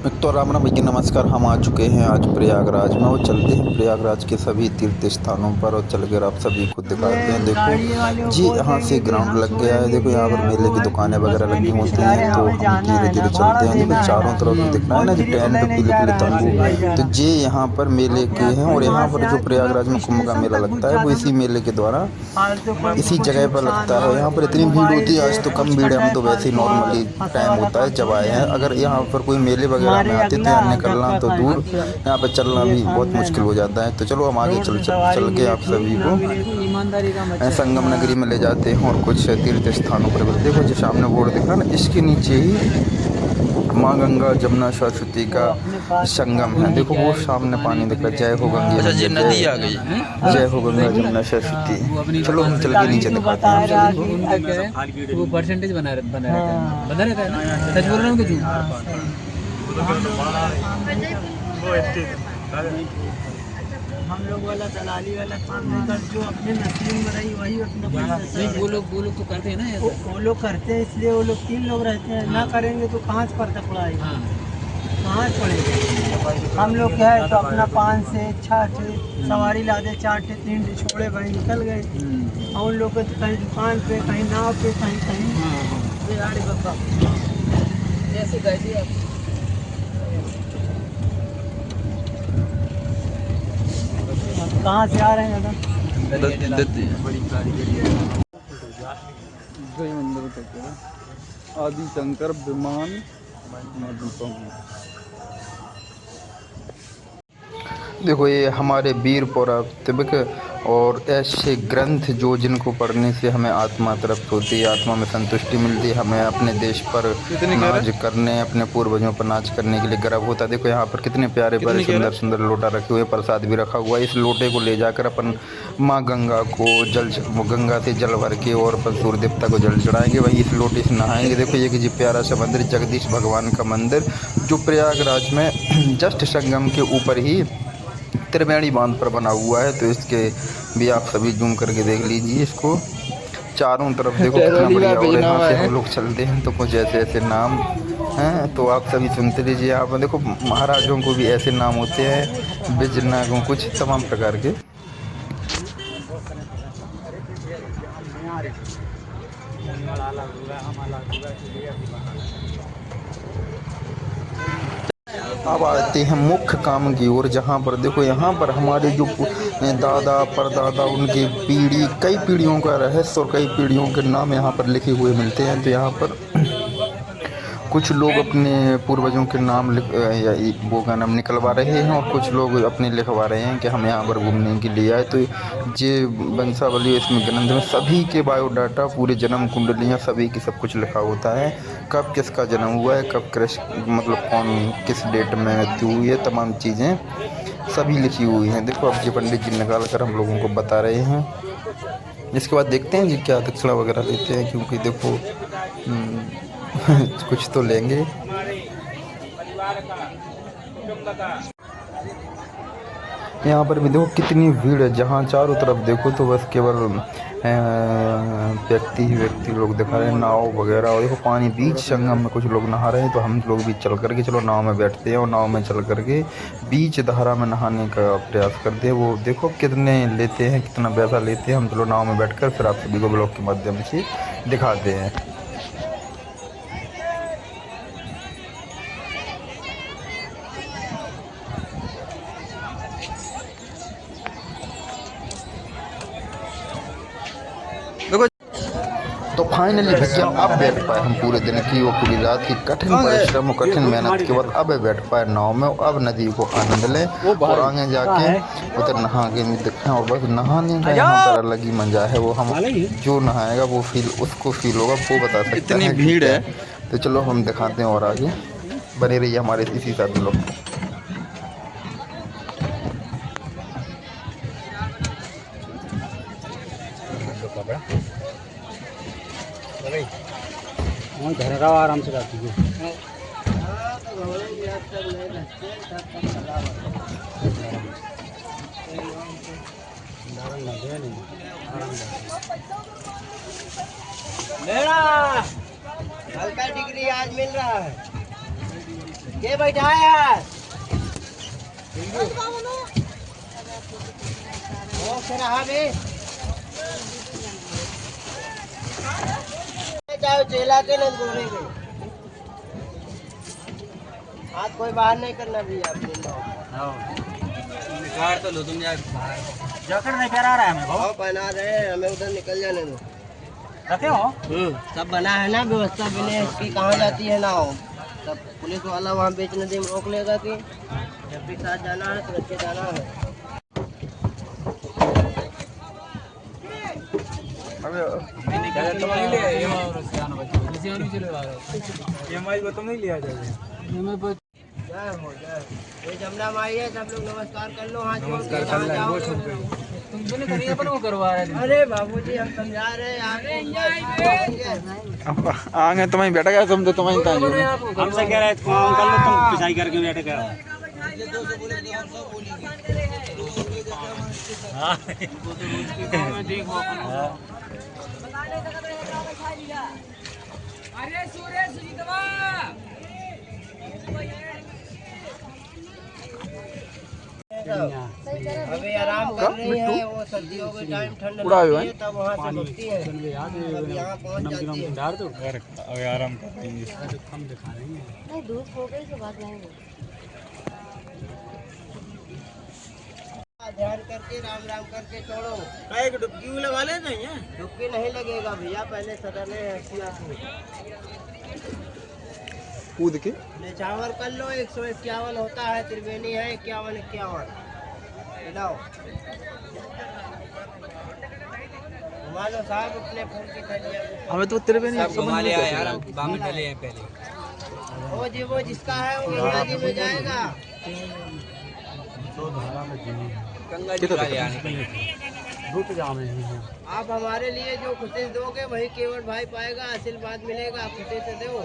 एक तो राम राम भैया नमस्कार। हम आ चुके हैं आज प्रयागराज में और चलते हैं प्रयागराज के सभी तीर्थ स्थानों पर और चलकर आप सभी को दिखाते हैं। ये देखो गाड़ी वाले वो जी, बोल यहाँ से देंगे कि ग्राउंड हम लग गया है। छोड़ेंगे देखो ये यहाँ पर है मेले वो की है। दुकानें बस वगैरह लगी होती अरे हैं, तो हमें हम जाना धीरे है ना, धीरे भाड़ा चलते हैं। देखो देना है ना। चारों तरफ दिख रहा है कोई ना जी, फ्री तो टेंट लेने पीले जा पीले रहा है तंबू। नहीं ले जा तो रहा। ये यहाँ पर मेले के हैं यात्री और यहाँ वहां से पर जो आए तो प्रयागराज में मतलब कुंभ का स्टेशन मेला तक लगता घुस है वो जाता इसी ना। मेले के द्वारा फालतू कोई इसी कुछ जगह पर नुकसान लगता हो, है। यहाँ पर इतनी भीड़ मोबाइल होती है, दे आज तो कम कुछ भीड़ है, हम कटाए तो वैसे ही फालतू वहाँ नॉर्मली फंसे टाइम वाला होता है काम जब थोड़ी आए हैं। है। अगर यहाँ पर कोई मेले वगैरह में हमारे आते तो अगला यहाँ निकलना धक्का तो खाएंगे दूर, पूरा। यहाँ पर चलना ये भी बहुत सामने है मुश्किल ना, हो जाता है। तो चलो हम आगे रोड चल से चल सवारी चल के मिले आप ठीक सभी ना को मिले ईमानदारी का बच्चा। संगम नगरी में ले जाते हैं और कुछ तीर्थ स्थानों पर भी। देखो जो सामने बोर्ड दिख रहा है ना, इसके नीचे ही माँ गंगा जमुना सरस्वती वो का अपने पास से संगम है। उनकी देखो क्या वो है, सामने दुकानें पानी दिख रहा बनी है। जय रहती हो गंगे हैं। अच्छा जी मैया नदी जय, आ गई है। जय हो गंगा जमुना हाँ, सरस्वती। वो अपनी चलो दुकान हम से चल के तभी नीचे तो दिखाते बता हैं आप रहा सभी को। कि उनका है वो परसेंटेज बना रहता है हाँ बना रहता है ना, सच बोल रहा हूँ कि झूठ। हाँ, हम लोग वाला दलाली वाला काम नहीं कर, जो अपने नसीब में रही वही अपना पैसा नहीं से वो लोग तो करते हैं ना ऐसा। वो लोग करते हैं, इसलिए वो लोग 3 लोग रहते हैं। ना करेंगे तो कहाँ से पर्दा पड़ाएगा, हाँ कहाँ से पड़ेगा। हम लोग क्या है तो अपना 5 से 6 सवारी ला दे, 4 3 छोड़े भाई निकल गए। और उन लोग को तो कहीं दुकान पे, कहीं नाव पे, कहीं कहीं। अरे यार बाबा ऐसे गए थे आप। कहाँ से आ रहे हैं दादा? जय मंदिर तक आदि शंकर विमान देखो ये हमारे वीर पौराणिक और ऐसे ग्रंथ जो जिनको पढ़ने से हमें आत्मा तृप्त होती है, आत्मा में संतुष्टि मिलती है, हमें अपने देश पर नाज करने, अपने पूर्वजों पर नाच करने के लिए गर्व होता है। देखो यहाँ पर कितने प्यारे प्यारे सुंदर सुंदर लोटा रखे हुए, प्रसाद भी रखा हुआ है। इस लोटे को ले जाकर अपन माँ गंगा को गंगा से जल भर के और अपन सूर्य देवता को जल चढ़ाएंगे, वहीं इस लोटे से नहाएंगे। देखो ये कि प्यारा सा मंदिर, जगदीश भगवान का मंदिर, जो प्रयागराज में जस्ट संगम के ऊपर ही त्रिवेणी बांध पर बना हुआ है। तो इसके भी आप सभी जूम करके देख लीजिए इसको, चारों तरफ देखो कितना बढ़िया। और यहाँ से हम लोग चलते हैं तो कुछ ऐसे ऐसे नाम हैं, तो आप सभी सुनते लीजिए। यहाँ पर देखो महाराजों को भी ऐसे नाम होते हैं, बिजनगों, कुछ तमाम प्रकार के। अब आते हैं मुख्य काम की ओर, जहाँ पर देखो यहाँ पर हमारे जो दादा परदादा, उनकी पीढ़ी, कई पीढ़ियों का रहस्य और कई पीढ़ियों के नाम यहाँ पर लिखे हुए मिलते हैं। तो यहाँ पर कुछ लोग अपने पूर्वजों के नाम या वो का नाम निकलवा रहे हैं और कुछ लोग अपने लिखवा रहे हैं कि हम यहाँ पर घूमने के लिए आए। तो ये वंशावली इसमें ग्रंथ में सभी के बायोडाटा, पूरे जन्म कुंडलियाँ, सभी की सब कुछ लिखा होता है। कब किसका जन्म हुआ है, कब कृष्ण मतलब कौन किस डेट में मृत्यु हुई है, तमाम चीज़ें सभी लिखी हुई हैं। देखो अब ये पंडित जी निकाल कर हम लोगों को बता रहे हैं। इसके बाद देखते हैं जी क्या दक्षिणा वगैरह लेते हैं, क्योंकि देखो कुछ तो लेंगे। यहाँ पर भी देखो कितनी भीड़ है, जहाँ चारों तरफ देखो तो बस केवल व्यक्ति ही व्यक्ति लोग दिखा रहे हैं, नाव वगैरह। और देखो पानी बीच संगम में कुछ लोग नहा रहे हैं, तो हम लोग भी चल करके चलो नाव में बैठते हैं और नाव में चल करके बीच धारा में नहाने का प्रयास करते हैं। वो देखो कितने लेते हैं, कितना पैसा लेते हैं। हम चलो नाव में बैठकर फिर आप सभी को ब्लॉग के माध्यम से दिखाते हैं। तो फाइनली भैया अब बैठ पाए हम, पूरे दिन की वो पूरी रात की कठिन परिश्रम और कठिन मेहनत के बाद अब बैठ पाए नाव में। अब नदी को आनंद लें और आगे जाके उधर नहा के दिखें। और बस नहाने का यहाँ पर अलग ही मजा है। वो हम जो नहाएगा वो फील उसको फील होगा, वो बता सकता है कि क्या है। तो चलो हम दिखाते हैं और आगे बने रहिए हमारे इसी साथ लोग। घर रहो आराम से रहती है। मेरा हल्का डिग्री आज मिल रहा है। के बैठा है यार ओ रहा बे जाओ चेला के लिए घूमने गए आज कोई बाहर नहीं करना भी आपने कार तो लो तुम यार जैकेट नहीं पहना रहा है हमें बहुत पहना रहे हैं हमें उधर निकल जाने दो रखे हो सब बना है ना व्यवस्था बिना इसकी कहाँ जाती है ना हो सब पुलिस वाला वहाँ बेचने दे रोक लेगा कि जब भी साथ जाना है सुरक्षित जाना है ये जमुना माई है सब लोग नमस्कार कर लो हाथ जोड़ के जहाँ जाओ तुम तो नहीं करिए अपन वो करवा रहे थे अरे बाबूजी हम समझा रहे हैं आपको आगे तुम्हें बैठा गया तुम तो तुम्हें हमसे कह रहे काम कर लो तुम पिसाई करके बैठ गए अरे सुरेश जी दवा अभी आराम कर रही है वो सर्दियों के टाइम ठंड उड़ा हुआ लगती है तब वहाँ से रुकती है अब यहाँ पहुँच जाती है अभी आराम करती है नहीं धूप हो गई तो बाद जाएंगे ध्यान करके राम राम करके छोड़ो एक डुबकी लगा ले नहीं है डुबकी नहीं लगेगा भैया पहले सदर है कूद के निछावर कर लो 151 होता है त्रिवेणी है 51 मिलाओ घुमा लो साहब अपने फूल की थैलियाँ हमें तो त्रिवेणी घुमा लिया यार बामन डले हैं पहले वो जी वो जिसका है वो गंगा जी में जाएगा गंगा जी का लिया आप हमारे लिए जो खुशी दोगे वही केवल भाई पाएगा आशीर्वाद मिलेगा खुशी से दो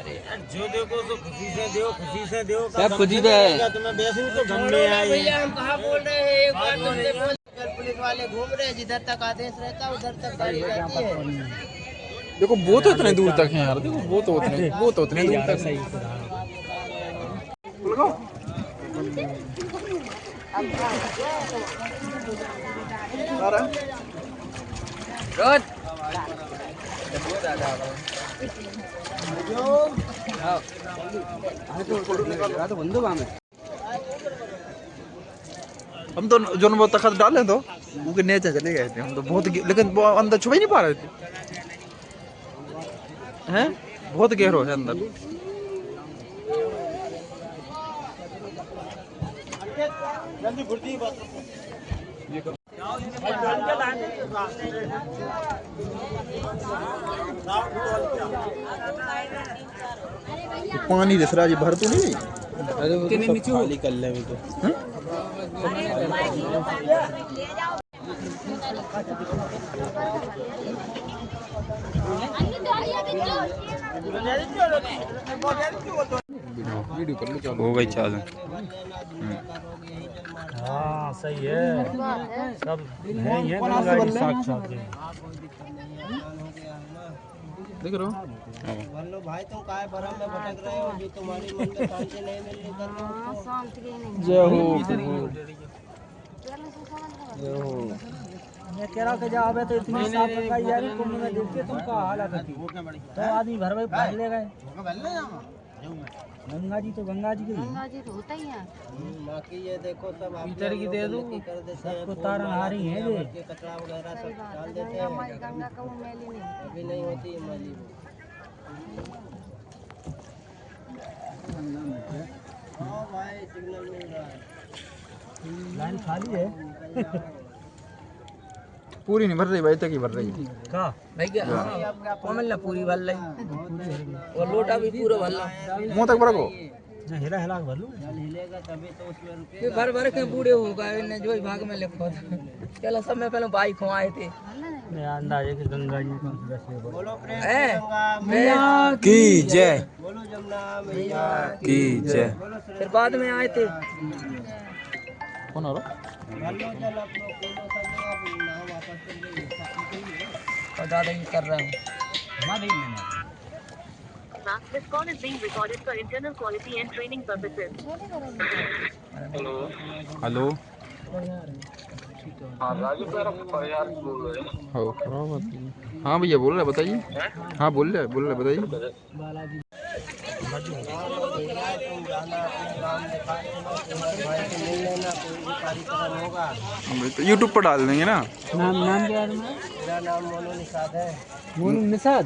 जो देखो तो खुशी से दो सब खुशी से तुम्हें वैसे ही तो घूम रहे हैं भैया हम कहाँ बोल रहे हैं एक बार तुमसे बोल कल पुलिस वाले घूम रहे हैं जिधर तक आदेश रहता है उधर तक गाड़ी जाती है देखो वो तो इतने दूर तक है यार देखो वो तो उतने दूर तक है रोज हम तो जो वो तखत डाले तो वो के नीचे चले गए थे हम तो बहुत लेकिन वो अंदर छुप ही नहीं पा रहे थे हैं बहुत गहरो है अंदर पानी दिख रहा जी भर तो नहीं अरे वो तो नीचे खाली कर ले वो तो वीडियो कर लो चलो हो गई चालू हाँ सही है सब है ये गाड़ी साक्षात है देख रहे हो बोलो भाई तुम काय भरम में भटक रहे हो जो तुम्हारी मन में शांति नहीं मिल रही कर लो जय हो मैं कह रहा हूँ कि जब आवे तो इतनी साफ सफाई यार कुंभ में देखिए तुम का हालत है तो आदमी भर भाई भर ले गए गंगा जी तो गंगा जी की गंगा जी तो होता ही है बाकी ये देखो सब आप इधर की दे दो कर देते हैं सबको तारनहारी है ये के कचरा वगैरह सब डाल देते गंगा हैं माई गंगा का वो मैली नहीं अभी नहीं होती है मैली हाँ भाई सिग्नल मिल रहा है लाइन खाली है पूरी नहीं भर रही भाई तक ही भर रही है का भाई क्या मिलना पूरी भर ली और लोटा भी पूरा भर ला मुंह तक भर को ना हिला हिला के भर लूं जल हिलेगा तभी तो उसमें रुके फिर भर भर के बूढ़े हो गए ने जो भाग में लिखो चलो सब में पहले बाइक खुआए थे मैं अंदाजे कि गंगा जी का वैसे बोलो प्रेम ए गंगा की जय बोलो जमुना मैया की जय बोलो फिर बाद में आए थे कौन आ रहा भर लो जल अपनों को लो सब लोग नाम वापस कर लेंगे और दादा ये कर रहा हूँ feedback. This call is being recorded for internal quality and training purposes. Hello हाँ भैया बोल रहे बताइए। हाँ बोल रहे बताइए। तो यूट्यूब पर डाल देंगे ना। नाम क्या है तुम्हारा? मेरा नाम मोनू निषाद है। मोनू निषाद।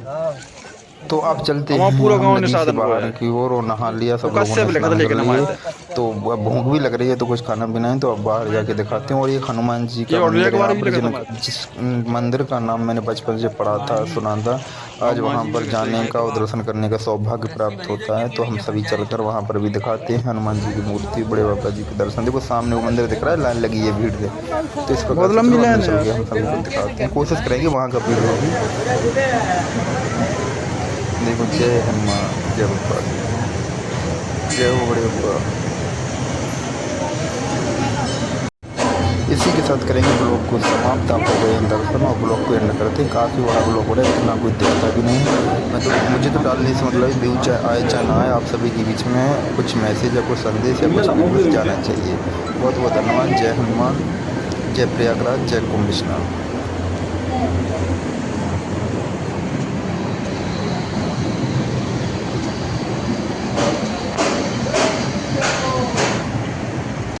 तो आप चलते हमारा हैं पूरा हम गाँव नदी से निषाद हमको बाहर है। की ओर और नहा लिया सब वो लोगों कस्से ने पे लिखा था स्नान कर लेकिन हमारे लिए। तो अब भूख भी लग रही है तो कुछ खाना पीना है तो अब बाहर जाके दिखाते हैं। और ये हनुमान जी का ये और मंदिर एक है बार यहाँ भी पर लिखा था जिस मंदिर का नाम मैंने बचपन से पढ़ा था सुना था। आज वहाँ पर जाने का और दर्शन करने का सौभाग्य प्राप्त होता है। तो हम सभी चलकर वहाँ पर भी दिखाते हैं हनुमान जी की मूर्ति बड़े बाबा जी के दर्शन। देखो सामने वो मंदिर दिख रहा है, लाइन लगी है भीड़ से। तो इस प्रकार बहुत से लंबी चलो लाइन अंदर है चल के हम सभी को दिखाते हैं। कोशिश करेंगे वहाँ का भीड़ होगी। देखो जय हनुमान जय बाबा जय हो बड़े बाबा। इसी के साथ करेंगे ब्लॉग को समाप्त। आप हो गए हैं दर्शन और ब्लॉग को एंड करते हैं। काफ़ी बड़ा ब्लॉग हो रहा है, इतना कोई देखता भी नहीं। मैं तो मुझे तो डालने से मतलब व्यू आए चाहे ना आए, आप सभी के बीच में कुछ मैसेज या कुछ संदेश या कुछ भी कुछ जाना चाहिए। बहुत बहुत धन्यवाद। जय हनुमान जय प्रयागराज जय कुंभ स्नान।